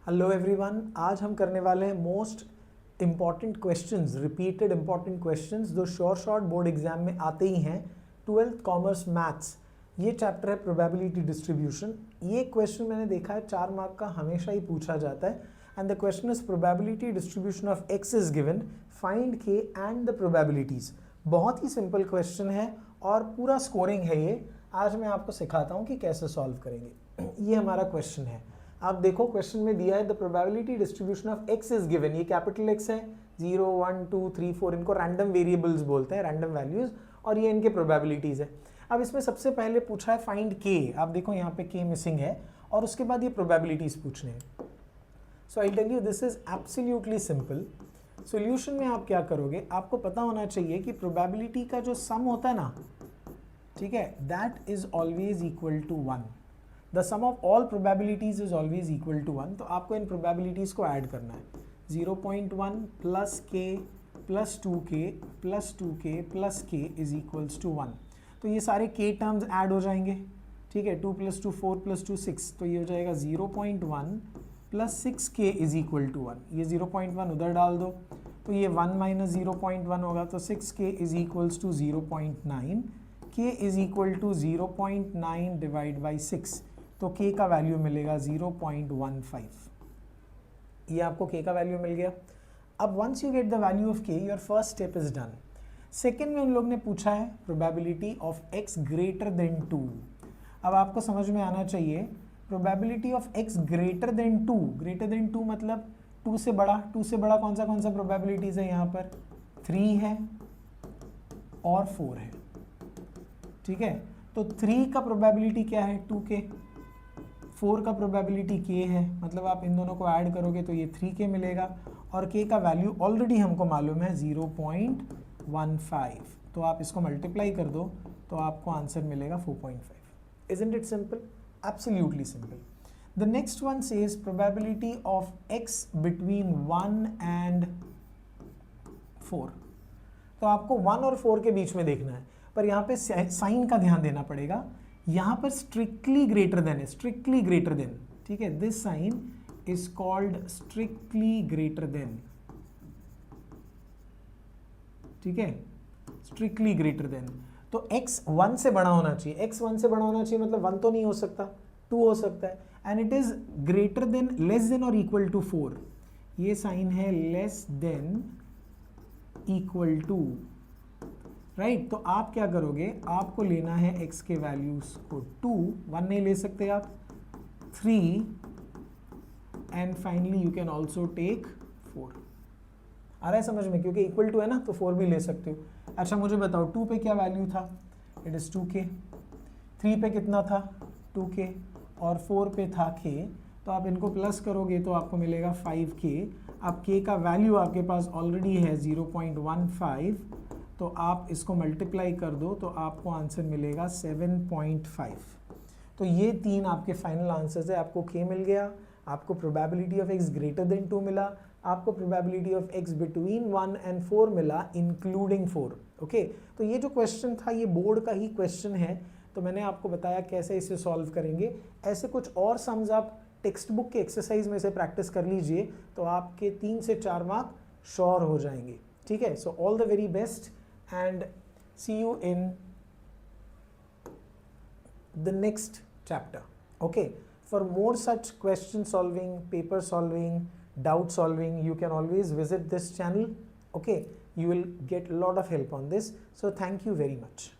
Hello everyone, आज हम करने वाले हैं most important questions, repeated important questions जो शॉर्ट बोर्ड एग्जाम में आते ही हैं। 12th कॉमर्स मैथ्स, ये चैप्टर है प्रोबेबिलिटी डिस्ट्रीब्यूशन। ये क्वेश्चन मैंने देखा है 4 मार्क का हमेशा ही पूछा जाता है। And the question is probability distribution of x is given, find के एंड द प्रोबेबिलिटीज। बहुत ही सिंपल क्वेश्चन है और पूरा स्कोरिंग है ये। आज मैं आपको सिखाता हूँ कि कैसे सॉल्व करेंगे। ये हमारा क्वेश्चन है। आप देखो क्वेश्चन में दिया है the probability distribution of x is given. ये कैपिटल एक्स है, 0 1 2 3 4, इनको रैंडम वेरिएबल्स बोलते हैं, रैंडम वैल्यूज, और ये इनके प्रोबेबिलिटीज है। अब इसमें सबसे पहले पूछा है फाइंड के। आप देखो यहाँ पे के मिसिंग है और उसके बाद ये प्रोबेबिलिटीज पूछने हैं। So I tell you this is absolutely simple. Solution में आप क्या करोगे, आपको पता होना चाहिए कि प्रोबेबिलिटी का जो सम होता है ना, ठीक है, that is always equal to 1। The sum of all probabilities is always equal to 1। तो आपको इन प्रोबेबिलिटीज को ऐड करना है। 0.1 plus k plus 2k plus 2k plus k is equals to 1। तो ये सारे k टर्म्स ऐड हो जाएंगे, ठीक है। 2 + 2 4 + 2 6, तो ये हो जाएगा 0.1 plus 6k is equal to 1। ये 0.1 उधर डाल दो, तो ये 1 माइनस 0.1 होगा, तो 6k is equals to 0.9। k is equal to 0.9 divide by 6, तो k का वैल्यू मिलेगा 0.15। ये आपको k का वैल्यू मिल गया। अब once you get the value of k, your first step is done. Second में उन लोग ने पूछा है probability of x greater than 2। अब आपको समझ में आना चाहिए probability of x greater than 2। Greater than 2 मतलब 2 से बड़ा। 2 से बड़ा कौन सा प्रोबेबिलिटीज है यहाँ पर? 3 है और 4 है, ठीक है। तो 3 का प्रोबेबिलिटी क्या है? 2k। 4 का प्रोबेबिलिटी k है, मतलब आप इन दोनों को ऐड करोगे तो ये 3k मिलेगा, और k का वैल्यू ऑलरेडी हमको मालूम है 0.15। तो आप इसको मल्टीप्लाई कर दो तो आपको आंसर मिलेगा 4.5। Isn't it simple? Absolutely simple. The next one says probability of x between 1 and 4। तो आपको 1 और 4 के बीच में देखना है, पर यहाँ पे साइन का ध्यान देना पड़ेगा। यहाँ पर स्ट्रिक्टली ग्रेटर देन है, स्ट्रिक्टली ग्रेटर देन, ठीक है। This sign is called strictly greater than, ठीक है, स्ट्रिक्टली ग्रेटर देन। तो x 1 से बड़ा होना चाहिए। x 1 से बड़ा होना चाहिए मतलब 1 तो नहीं हो सकता, 2 हो सकता है। And it is greater than, less than और इक्वल टू 4। ये साइन है less than equal to, right. तो आप क्या करोगे, आपको लेना है x के वैल्यूज को 2, 1 नहीं ले सकते आप, 3, and finally you can also take 4। आ रहा है समझ में? क्योंकि इक्वल टू है ना, तो 4 भी ले सकते हो। अच्छा मुझे बताओ 2 पे क्या वैल्यू था? It is 2k। 3 पे कितना था? 2k, और 4 पे था k। तो आप इनको प्लस करोगे तो आपको मिलेगा 5k। अब k का वैल्यू आपके पास ऑलरेडी है 0.15, तो आप इसको मल्टीप्लाई कर दो तो आपको आंसर मिलेगा 7.5। तो ये 3 आपके फाइनल आंसर्स है। आपको k मिल गया, आपको probability of x greater than 2 मिला, आपको probability of x between 1 and 4 मिला, इंक्लूडिंग 4। ओके, तो ये जो क्वेश्चन था ये बोर्ड का ही क्वेश्चन है, तो मैंने आपको बताया कैसे इसे सॉल्व करेंगे। ऐसे कुछ और सम्स आप टेक्स्ट बुक के एक्सरसाइज में से प्रैक्टिस कर लीजिए, तो आपके 3 से 4 मार्क श्योर हो जाएंगे, ठीक है। So all the very best and see you in the next chapter. Okay, for more such question solving, paper solving, doubt solving, you can always visit this channel. Okay, you will get a lot of help on this. So thank you very much.